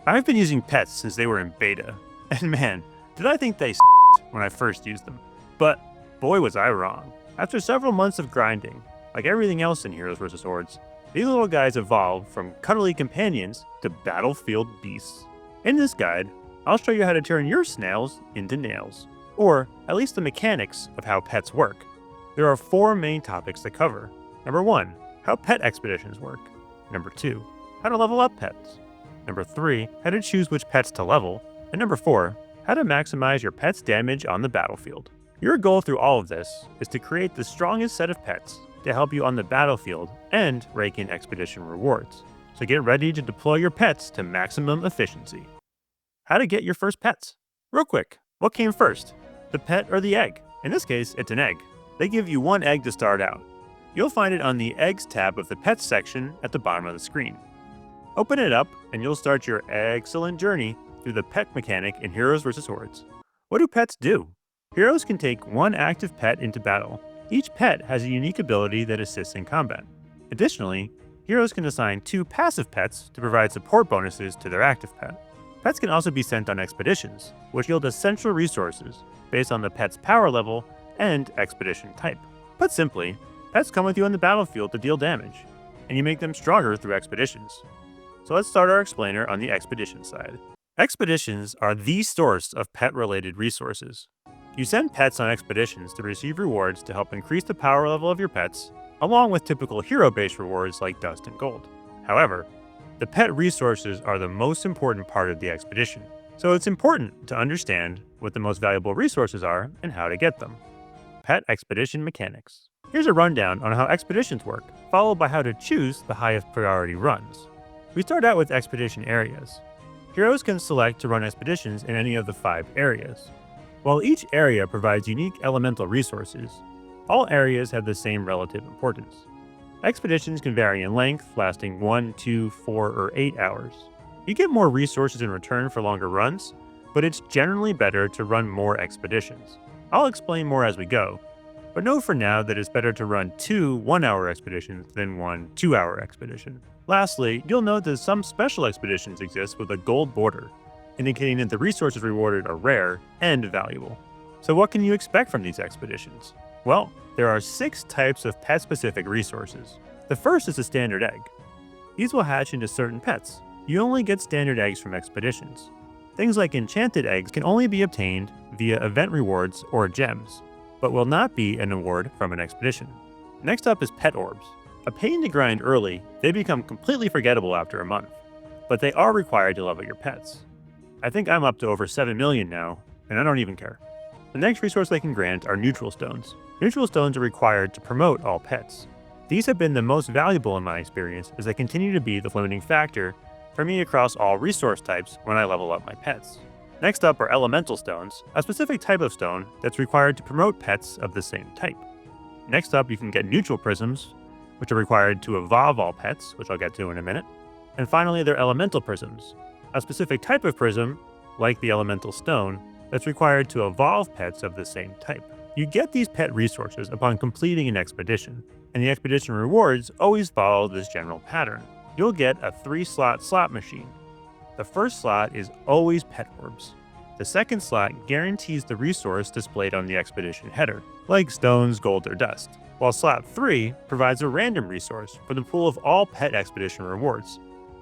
I've been using pets since they were in beta, and man, did I think they when I first used them. But boy was I wrong. After several months of grinding, like everything else in Heroes vs. Hordes, these little guys evolved from cuddly companions to battlefield beasts. In this guide, I'll show you how to turn your snails into nails, or at least the mechanics of how pets work. There are 4 main topics to cover. Number 1, how pet expeditions work. Number 2, how to level up pets. Number 3, how to choose which pets to level. And number 4, how to maximize your pet's damage on the battlefield. Your goal through all of this is to create the strongest set of pets to help you on the battlefield and rake in expedition rewards. So get ready to deploy your pets to maximum efficiency. How to get your first pets. Real quick, what came first? The pet or the egg? In this case, it's an egg. They give you 1 egg to start out. You'll find it on the Eggs tab of the Pets section at the bottom of the screen. Open it up and you'll start your excellent journey through the pet mechanic in Heroes vs. Hordes. What do pets do? Heroes can take 1 active pet into battle. Each pet has a unique ability that assists in combat. Additionally, heroes can assign 2 passive pets to provide support bonuses to their active pet. Pets can also be sent on expeditions, which yield essential resources based on the pet's power level and expedition type. Put simply, pets come with you on the battlefield to deal damage, and you make them stronger through expeditions. So let's start our explainer on the expedition side. Expeditions are the source of pet-related resources. You send pets on expeditions to receive rewards to help increase the power level of your pets, along with typical hero-based rewards like dust and gold. However, the pet resources are the most important part of the expedition, so it's important to understand what the most valuable resources are and how to get them. Pet expedition mechanics. Here's a rundown on how expeditions work, followed by how to choose the highest priority runs. We start out with expedition areas. Heroes can select to run expeditions in any of the 5 areas. While each area provides unique elemental resources, all areas have the same relative importance. Expeditions can vary in length, lasting 1, 2, 4, or 8 hours. You get more resources in return for longer runs, but it's generally better to run more expeditions. I'll explain more as we go, but know for now that it's better to run 2 1-hour expeditions than 1 2-hour expedition. Lastly, you'll note that some special expeditions exist with a gold border, indicating that the resources rewarded are rare and valuable. So what can you expect from these expeditions? Well, there are 6 types of pet-specific resources. The first is a standard egg. These will hatch into certain pets. You only get standard eggs from expeditions. Things like enchanted eggs can only be obtained via event rewards or gems, but will not be an award from an expedition. Next up is pet orbs. A pain to grind early, they become completely forgettable after a month, but they are required to level your pets. I think I'm up to over 7 million now, and I don't even care. The next resource they can grant are neutral stones. Neutral stones are required to promote all pets. These have been the most valuable in my experience as they continue to be the limiting factor for me across all resource types when I level up my pets. Next up are elemental stones, a specific type of stone that's required to promote pets of the same type. Next up, you can get neutral prisms, which are required to evolve all pets, which I'll get to in a minute. And finally, they're elemental prisms, a specific type of prism, like the elemental stone, that's required to evolve pets of the same type. You get these pet resources upon completing an expedition, and the expedition rewards always follow this general pattern. You'll get a 3-slot slot machine. The first slot is always pet orbs. The second slot guarantees the resource displayed on the expedition header, like stones, gold, or dust, while slot 3 provides a random resource for the pool of all pet expedition rewards.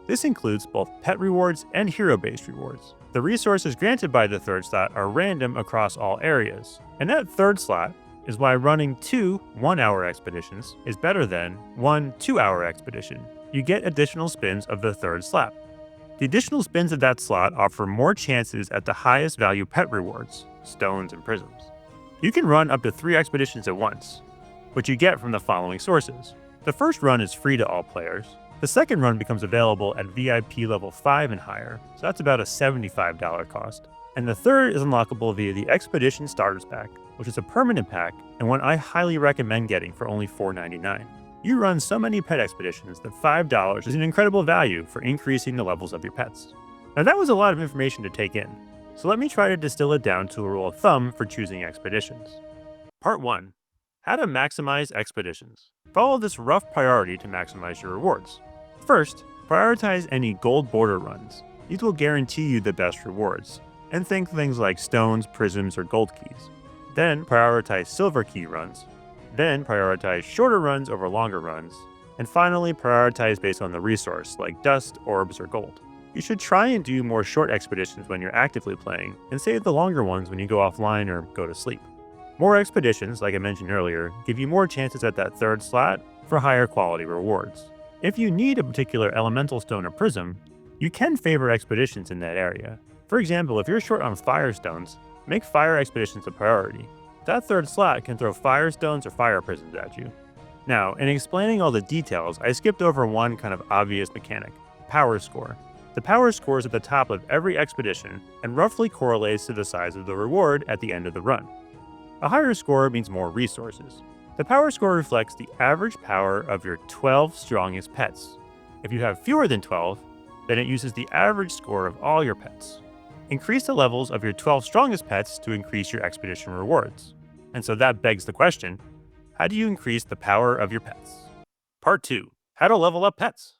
This includes both pet rewards and hero-based rewards. The resources granted by the third slot are random across all areas, and that third slot is why running 2 1-hour expeditions is better than 1 2-hour expedition. You get additional spins of the third slot. The additional spins of that slot offer more chances at the highest value pet rewards, stones and prisms. You can run up to 3 expeditions at once, which you get from the following sources. The first run is free to all players. The second run becomes available at VIP level 5 and higher, so that's about a $75 cost. And the third is unlockable via the Expedition Starters Pack, which is a permanent pack and one I highly recommend getting for only $4.99. You run so many pet expeditions that $5 is an incredible value for increasing the levels of your pets. Now that was a lot of information to take in, so let me try to distill it down to a rule of thumb for choosing expeditions. Part 1. How to maximize expeditions. Follow this rough priority to maximize your rewards. First, prioritize any gold border runs. These will guarantee you the best rewards, and think things like stones, prisms, or gold keys. Then prioritize silver key runs. Then prioritize shorter runs over longer runs. And finally, prioritize based on the resource, like dust, orbs, or gold. You should try and do more short expeditions when you're actively playing, and save the longer ones when you go offline or go to sleep. More expeditions, like I mentioned earlier, give you more chances at that third slot for higher quality rewards. If you need a particular elemental stone or prism, you can favor expeditions in that area. For example, if you're short on fire stones, make fire expeditions a priority. That third slot can throw fire stones or fire prisms at you. Now, in explaining all the details, I skipped over one kind of obvious mechanic: power score. The power score is at the top of every expedition and roughly correlates to the size of the reward at the end of the run. A higher score means more resources. The power score reflects the average power of your 12 strongest pets. If you have fewer than 12, then it uses the average score of all your pets. Increase the levels of your 12 strongest pets to increase your expedition rewards. And so that begs the question, how do you increase the power of your pets? Part 2. How to level up pets.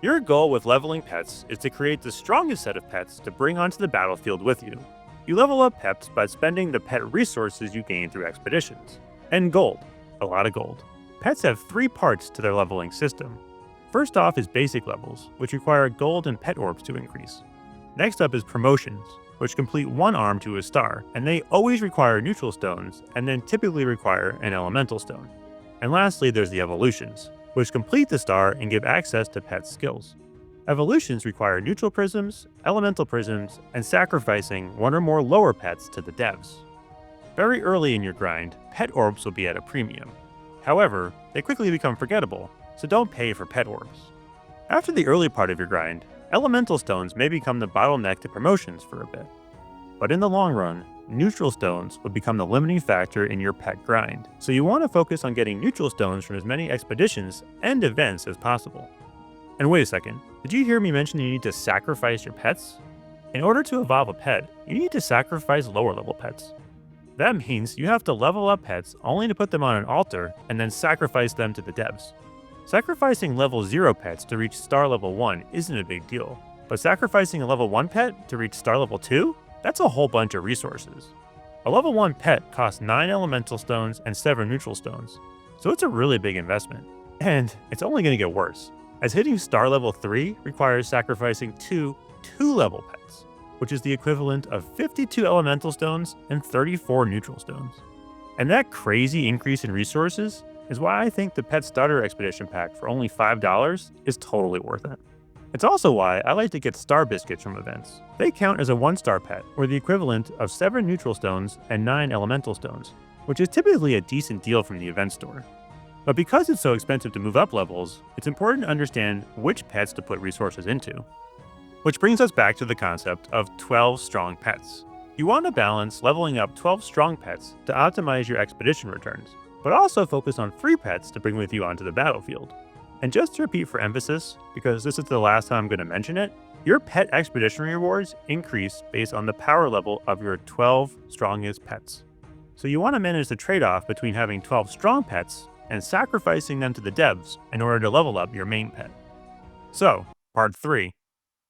Your goal with leveling pets is to create the strongest set of pets to bring onto the battlefield with you. You level up pets by spending the pet resources you gain through expeditions. And gold. A lot of gold. Pets have 3 parts to their leveling system. First off is basic levels, which require gold and pet orbs to increase. Next up is promotions, which complete 1 arm to a star, and they always require neutral stones, and then typically require an elemental stone. And lastly, there's the evolutions, which complete the star and give access to pet skills. Evolutions require neutral prisms, elemental prisms, and sacrificing 1 or more lower pets to the devs. Very early in your grind, pet orbs will be at a premium. However, they quickly become forgettable, so don't pay for pet orbs. After the early part of your grind, elemental stones may become the bottleneck to promotions for a bit. But in the long run, neutral stones will become the limiting factor in your pet grind, so you want to focus on getting neutral stones from as many expeditions and events as possible. And wait a second, did you hear me mention you need to sacrifice your pets? In order to evolve a pet, you need to sacrifice lower level pets. That means you have to level up pets only to put them on an altar and then sacrifice them to the devs. Sacrificing level 0 pets to reach star level 1 isn't a big deal, but sacrificing a level 1 pet to reach star level 2? That's a whole bunch of resources. A level 1 pet costs 9 elemental stones and 7 neutral stones, so it's a really big investment. And it's only going to get worse, as hitting star level 3 requires sacrificing 2 2-level pets, which is the equivalent of 52 elemental stones and 34 neutral stones. And that crazy increase in resources is why I think the Pet Starter Expedition Pack for only $5 is totally worth it. It's also why I like to get star biscuits from events. They count as a 1-star pet, or the equivalent of 7 neutral stones and 9 elemental stones, which is typically a decent deal from the event store. But because it's so expensive to move up levels, it's important to understand which pets to put resources into. Which brings us back to the concept of 12 strong pets. You want to balance leveling up 12 strong pets to optimize your expedition returns, but also focus on free pets to bring with you onto the battlefield. And just to repeat for emphasis, because this is the last time I'm going to mention it, your pet expedition rewards increase based on the power level of your 12 strongest pets. So you want to manage the trade-off between having 12 strong pets and sacrificing them to the devs in order to level up your main pet. So, part 3.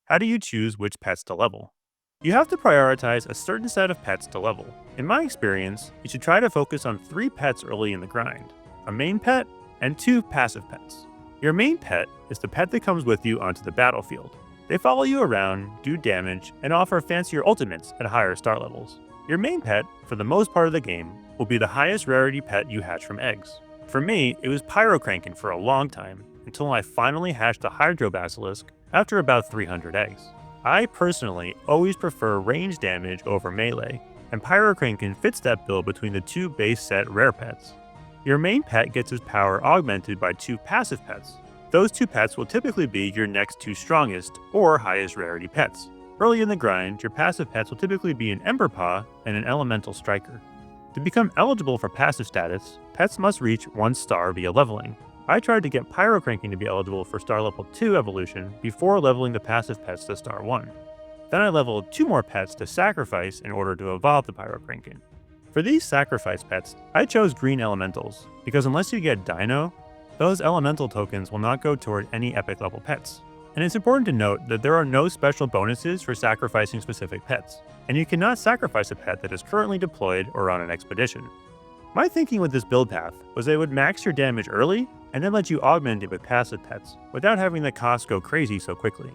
How do you choose which pets to level? You have to prioritize a certain set of pets to level. In my experience, you should try to focus on 3 pets early in the grind: a main pet and 2 passive pets. Your main pet is the pet that comes with you onto the battlefield. They follow you around, do damage, and offer fancier ultimates at higher star levels. Your main pet, for the most part of the game, will be the highest rarity pet you hatch from eggs. For me, it was Pyrocrankin for a long time, until I finally hatched a Hydro Basilisk after about 300 eggs. I personally always prefer range damage over melee, and Pyrocrankin fits that bill between the 2 base set rare pets. Your main pet gets his power augmented by 2 passive pets. Those 2 pets will typically be your next 2 strongest or highest rarity pets. Early in the grind, your passive pets will typically be an Ember Paw and an Elemental Striker. To become eligible for passive status, pets must reach 1 star via leveling. I tried to get Pyrocrankin to be eligible for star level 2 evolution before leveling the passive pets to star 1. Then I leveled 2 more pets to sacrifice in order to evolve the Pyrocrankin. For these sacrifice pets, I chose green elementals, because unless you get Dino, those elemental tokens will not go toward any epic level pets. And it's important to note that there are no special bonuses for sacrificing specific pets, and you cannot sacrifice a pet that is currently deployed or on an expedition. My thinking with this build path was they would max your damage early and then let you augment it with passive pets without having the cost go crazy so quickly.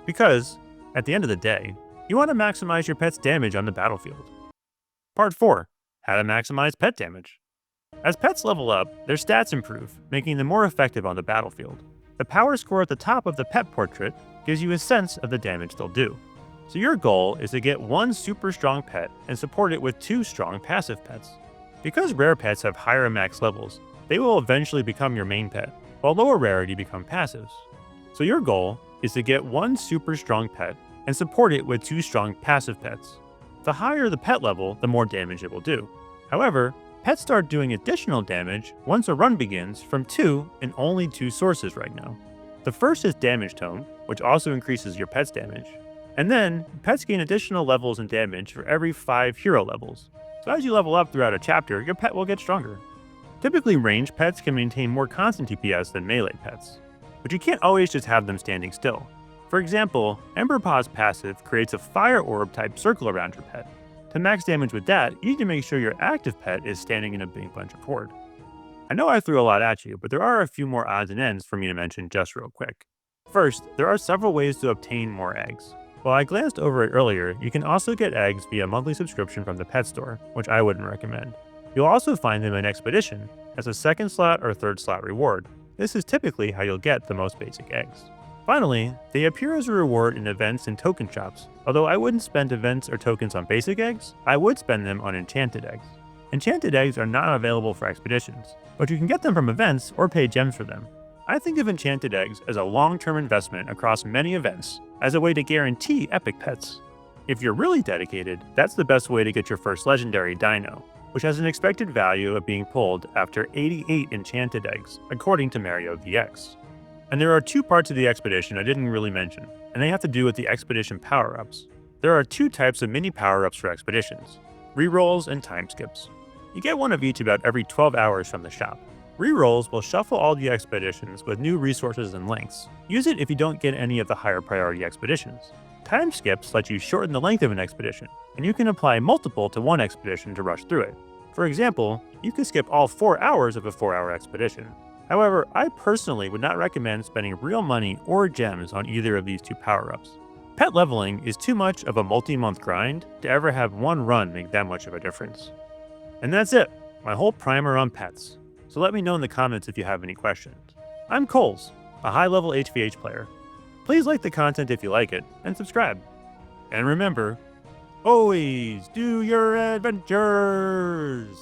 Because, at the end of the day, you want to maximize your pet's damage on the battlefield. Part 4. How to maximize pet damage. As pets level up, their stats improve, making them more effective on the battlefield. The power score at the top of the pet portrait gives you a sense of the damage they'll do. So your goal is to get one super strong pet and support it with 2 strong passive pets. Because rare pets have higher max levels, they will eventually become your main pet, while lower rarity become passives. So your goal is to get one super strong pet and support it with 2 strong passive pets. The higher the pet level, the more damage it will do. However, pets start doing additional damage once a run begins from 2 and only 2 sources right now. The first is damage tone, which also increases your pet's damage. And then, pets gain additional levels in damage for every 5 hero levels. So as you level up throughout a chapter, your pet will get stronger. Typically, ranged pets can maintain more constant DPS than melee pets, but you can't always just have them standing still. For example, Ember Paw's passive creates a fire orb type circle around your pet. To max damage with that, you need to make sure your active pet is standing in a big bunch of horde. I know I threw a lot at you, but there are a few more odds and ends for me to mention just real quick. First, there are several ways to obtain more eggs. While I glanced over it earlier, you can also get eggs via monthly subscription from the pet store, which I wouldn't recommend. You'll also find them in Expedition as a 2nd slot or 3rd slot reward. This is typically how you'll get the most basic eggs. Finally, they appear as a reward in events and token shops. Although I wouldn't spend events or tokens on basic eggs, I would spend them on enchanted eggs. Enchanted eggs are not available for expeditions, but you can get them from events or pay gems for them. I think of enchanted eggs as a long-term investment across many events as a way to guarantee epic pets. If you're really dedicated, that's the best way to get your first legendary dino, which has an expected value of being pulled after 88 enchanted eggs, according to Mario VX. And there are 2 parts of the expedition I didn't really mention, and they have to do with the expedition power-ups. There are 2 types of mini power-ups for expeditions: rerolls and time skips. You get one of each about every 12 hours from the shop. Rerolls will shuffle all the expeditions with new resources and lengths. Use it if you don't get any of the higher priority expeditions. Time skips let you shorten the length of an expedition, and you can apply multiple to one expedition to rush through it. For example, you could skip all 4 hours of a 4-hour expedition. However, I personally would not recommend spending real money or gems on either of these 2 power-ups. Pet leveling is too much of a multi-month grind to ever have one run make that much of a difference. And that's it, my whole primer on pets. So let me know in the comments if you have any questions. I'm Coles, a high-level HvH player. Please like the content if you like it, and subscribe. And remember, always do your adventures!